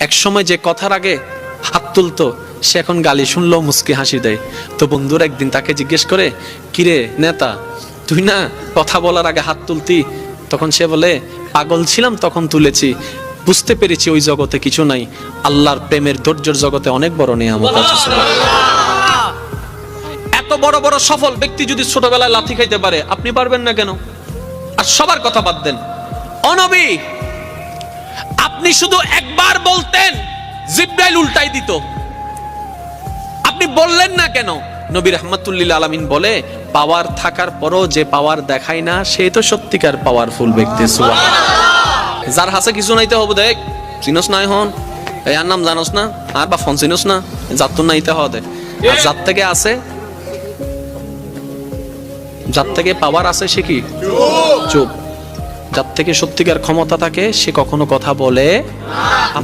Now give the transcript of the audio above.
এক সময় যে কথার আগে হাত তুলতো সে এখন গালি শুনলেও মুচকি হাসি দেয়। তো বন্ধুর একদিন তাকে জিজ্ঞেস করে, কিরে নেতা, তুই না কথা বলার আগে হাত তুলতি? তখন সে বলে, পাগল ছিলাম তখন তুলেছি, বুঝতে পেরেছি ওই জগতে কিছু নাই, আল্লাহর প্রেমের ধৈর্যের জগতে অনেক বড় নিয়ামত আছে। এত বড় বড় সফল ব্যক্তি যদি ছোটবেলায় লাথি খাইতে পারে, আপনি পারবেন না কেন? আর সবার কথা বাদ দেন, ও নবী, আপনি শুধু একবার বলতেন জিবরাইল উল্টাই দিত, আপনি বললেন না কেন? নবী রাহমাতুল্লিল আলামিন বলে, পাওয়ার থাকার পরও যে পাওয়ার দেখায় না সে তো সত্যিকার পাওয়ারফুল ব্যক্তি। সুবহানাল্লাহ। যার হাসে কিছু নাইতে হবে, দেখ চিনোস না এখন, এর নাম জানোস না, আর বা ফোন চিনোস না, যার তো নাইতে হবে। আর যার থেকে আছে, যার থেকে পাওয়ার আছে সে কি চুপ। যার থেকে সত্যিকার ক্ষমতা থাকে সে কখনো কথা বলে না।